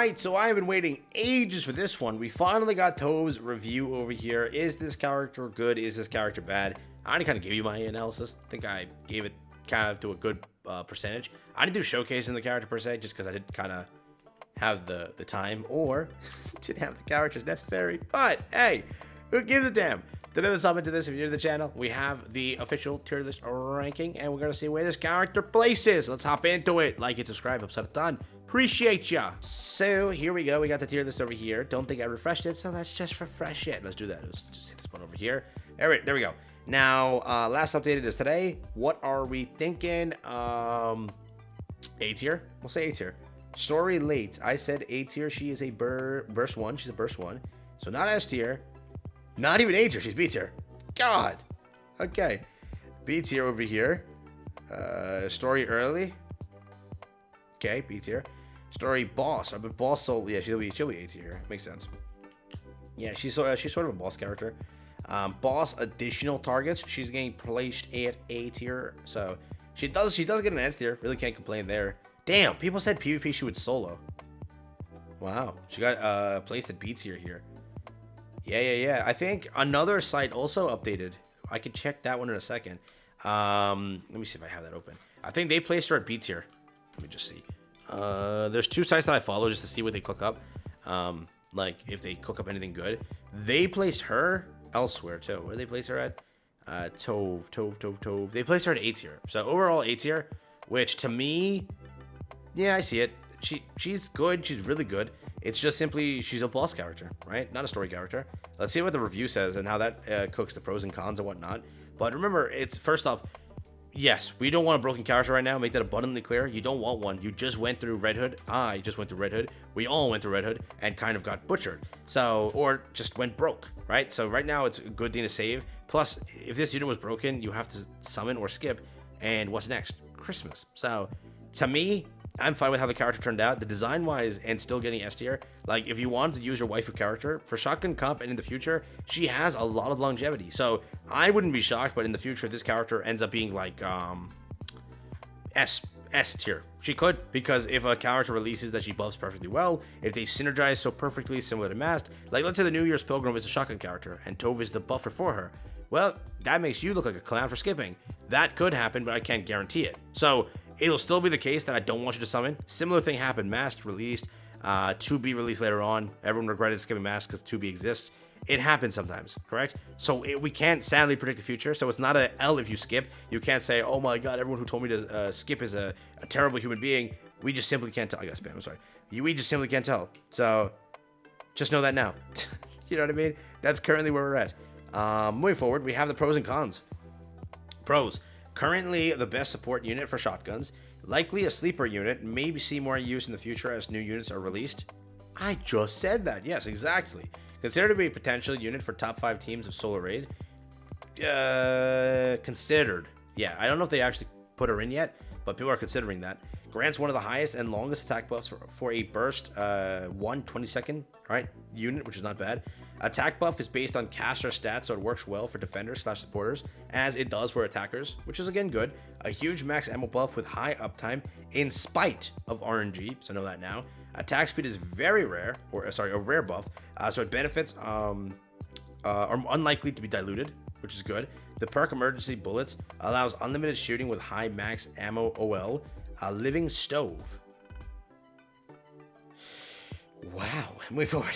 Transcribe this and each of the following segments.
Alright, so I have been waiting ages for this one. We finally got Tove's review over here. Is this character good? Is this character bad? I already kind of gave you my analysis. I think I gave it kind of to a good percentage. I didn't do showcasing the character per se, just because I didn't kind of have the time, or didn't have the characters necessary. But, hey, who gives a damn? Today, let's hop into this. If you're new to the channel, we have the official tier list ranking, and we're going to see where this character places. Let's hop into it. Like and subscribe. Upside a ton. Appreciate ya. So, here we go. We got the tier list over here. Don't think I refreshed it, so let's just refresh it. Let's do that. Let's just hit this one over here. All right, there we go. Now, last updated is today. What are we thinking? A tier? We'll say A tier. Story late. I said A tier. She is a burst 1. She's a burst 1. So, not S tier. Not even A tier. She's B tier. God. Okay. B tier over here. Story early. Okay, B tier. Story boss. But boss soul. Yeah, she'll be A tier here. Makes sense. Yeah, she's sort of a boss character. Boss additional targets. She's getting placed at A tier. So she does get an S tier. Really can't complain there. Damn, people said PvP she would solo. Wow. She got placed at B tier here. Yeah. I think another site also updated. I could check that one in a second. Let me see if I have that open. I think they placed her at B tier. Let me just see. There's two sites that I follow just to see what they cook up. Like if they cook up anything good. They placed her elsewhere too. Where they place her at? Tove. They placed her at A tier. So overall A tier, which to me, yeah, I see it. She's good. She's really good. It's just simply she's a boss character, right? Not a story character. Let's see what the review says and how that cooks the pros and cons and whatnot. But remember, it's first off, yes, we don't want a broken character right now. Make that abundantly clear. You don't want one. You just went through Red Hood. I just went through Red Hood. We all went through Red Hood and kind of got butchered. So, or just went broke, right? So right now it's a good thing to save. Plus, if this unit was broken, you have to summon or skip. And what's next? Christmas. So, to me, I'm fine with how the character turned out. The design-wise and still getting S tier. Like, if you wanted to use your waifu character, for Shotgun Comp and in the future, she has a lot of longevity. So, I wouldn't be shocked, but in the future, this character ends up being like, S tier. She could, because if a character releases that she buffs perfectly well, if they synergize so perfectly similar to Mast, like let's say the New Year's Pilgrim is a Shotgun character, and Tove is the buffer for her. Well, that makes you look like a clown for skipping. That could happen, but I can't guarantee it. So, it'll still be the case that I don't want you to summon. Similar thing happened. Mask released, 2B released later on. Everyone regretted skipping Mask because 2B exists. It happens sometimes, correct? So we can't sadly predict the future. So it's not a L if you skip. You can't say, oh my god, everyone who told me to skip is a terrible human being. We just simply can't tell. I got spam, I'm sorry. We just simply can't tell. So just know that now. You know what I mean? That's currently where we're at. Moving forward, we have the pros and cons. Pros. Currently the best support unit for shotguns. Likely a sleeper unit. Maybe see more use in the future as new units are released. I just said that. Yes, exactly. Considered to be a potential unit for top 5 teams of solo raid. Considered. Yeah, I don't know if they actually put her in yet, but people are considering that. Grants one of the highest and longest attack buffs for a burst 20-second unit, which is not bad. Attack buff is based on caster stats, so it works well for defenders / supporters, as it does for attackers, which is again good. A huge max ammo buff with high uptime in spite of RNG, so know that now. Attack speed is very rare, a rare buff, so it benefits are unlikely to be diluted, which is good. The perk emergency bullets allows unlimited shooting with high max ammo OL. A living stove. Wow, moving forward.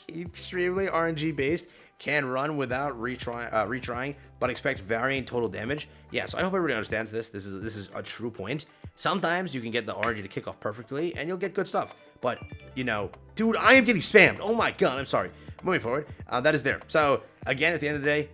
Extremely RNG based, can run without retrying, but expect varying total damage. Yeah, so I hope everybody understands this. This is a true point. Sometimes you can get the RNG to kick off perfectly, and you'll get good stuff. But, you know, dude, I am getting spammed. Oh my god, I'm sorry. Moving forward, that is there. So, again, at the end of the day,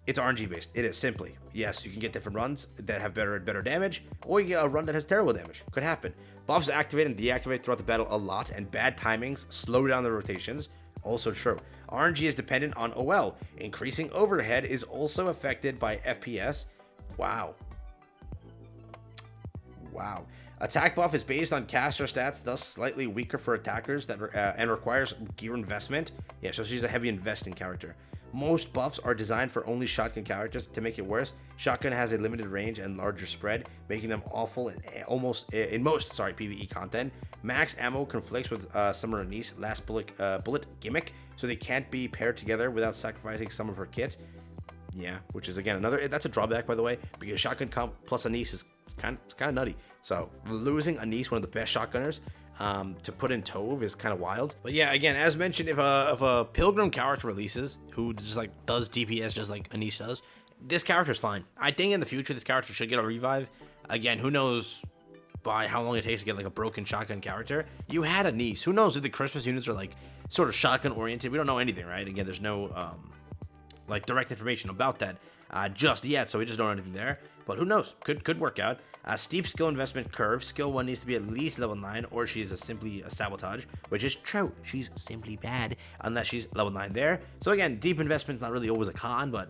it's RNG based. It is simply. Yes, you can get different runs that have better damage, or you get a run that has terrible damage. Could happen. Buffs activate and deactivate throughout the battle a lot, and bad timings slow down the rotations. Also true. RNG is dependent on OL. Increasing overhead is also affected by FPS. Wow. Attack buff is based on caster stats, thus slightly weaker for attackers and requires gear investment. Yeah, so she's a heavy investing character. Most buffs are designed for only shotgun characters. To make it worse, shotgun has a limited range and larger spread, making them awful in most PvE content. Max ammo conflicts with Summer Anise last bullet gimmick, so they can't be paired together without sacrificing some of her kit. Yeah, which is again that's a drawback, by the way, because shotgun comp plus Anise is kind of nutty. So losing Anise, one of the best shotgunners, to put in Tove is kind of wild. But yeah, again, as mentioned, if a Pilgrim character releases who just like does DPS just like Anise does, this character is fine. I think in the future this character should get a revive. Again, who knows by how long it takes to get like a broken shotgun character. You had Anise. Who knows if the Christmas units are like sort of shotgun oriented? We don't know anything, right? Again, there's no like direct information about that just yet, so we just don't know anything there. But who knows? Could work out. Steep skill investment curve. Skill 1 needs to be at least level 9, or she's simply a sabotage, which is true. She's simply bad unless she's level 9 there. So again, deep investment's not really always a con, but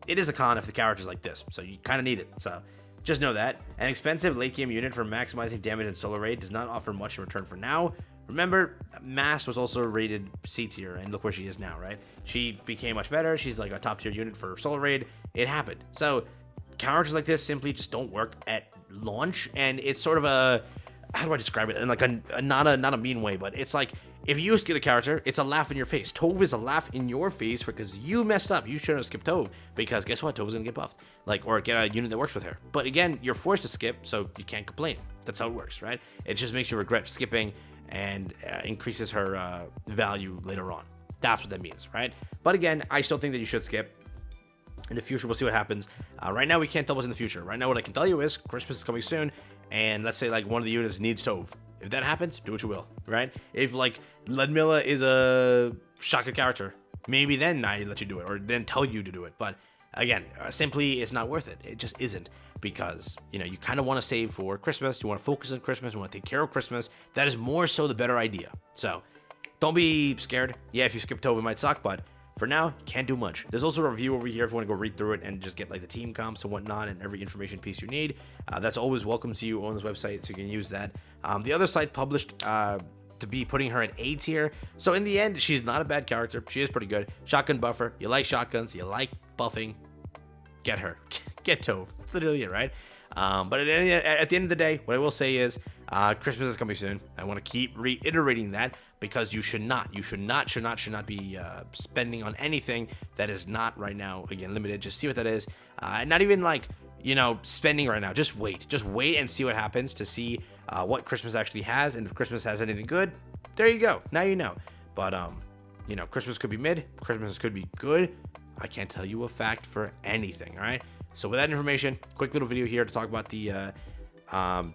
it is a con if the character's like this. So you kind of need it. So just know that. An expensive late game unit for maximizing damage and solar raid does not offer much in return for now. Remember, Mass was also rated C tier, and look where she is now, right? She became much better. She's like a top tier unit for solar raid. It happened. So characters like this simply just don't work at launch, and it's sort of a, how do I describe it in like a not a mean way, but it's like if you skip the character, it's a laugh in your face. Tove is a laugh in your face because you messed up. You shouldn't have skipped Tove, because guess what? Tove's gonna get buffed, like, or get a unit that works with her. But again, you're forced to skip, so you can't complain. That's how it works, right? It just makes you regret skipping and increases her value later on. That's what that means, right? But again, I still think that you should skip. In the future, we'll see what happens. Right now, we can't tell what's in the future. Right now, what I can tell you is Christmas is coming soon, and let's say like one of the units needs Tove. If that happens, do what you will, right? If like Ludmilla is a shotgun character, maybe then I let you do it, or then tell you to do it. But again, simply it's not worth it. It just isn't, because you know you kind of want to save for Christmas. You want to focus on Christmas. You want to take care of Christmas. That is more so the better idea. So don't be scared. Yeah, if you skip Tove, it might suck, but for now, you can't do much. There's also a review over here if you want to go read through it and just get like the team comps and whatnot and every information piece you need. That's always welcome to you on this website, so you can use that. The other site published to be putting her at A tier. So in the end, she's not a bad character. She is pretty good. Shotgun buffer. You like shotguns. You like buffing. Get her. Get Tove. That's literally it, right? But at the end of the day, what I will say is Christmas is coming soon. I want to keep reiterating that, because you should not be spending on anything that is not right now, again, limited. Just see what that is. Not even like, you know, spending right now. Just wait and see what happens to see what Christmas actually has. And if Christmas has anything good, there you go. Now you know. But, you know, Christmas could be mid. Christmas could be good. I can't tell you a fact for anything, all right? So with that information, quick little video here to talk about the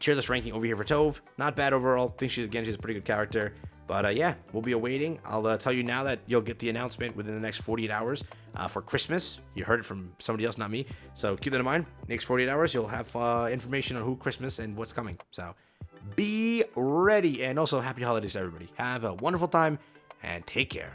tier list ranking over here for Tove. Not bad overall. Think she's a pretty good character. But yeah, we'll be awaiting. I'll tell you now that you'll get the announcement within the next 48 hours for Christmas. You heard it from somebody else, not me. So keep that in mind. Next 48 hours, you'll have information on who Christmas and what's coming. So be ready. And also, happy holidays to everybody. Have a wonderful time and take care.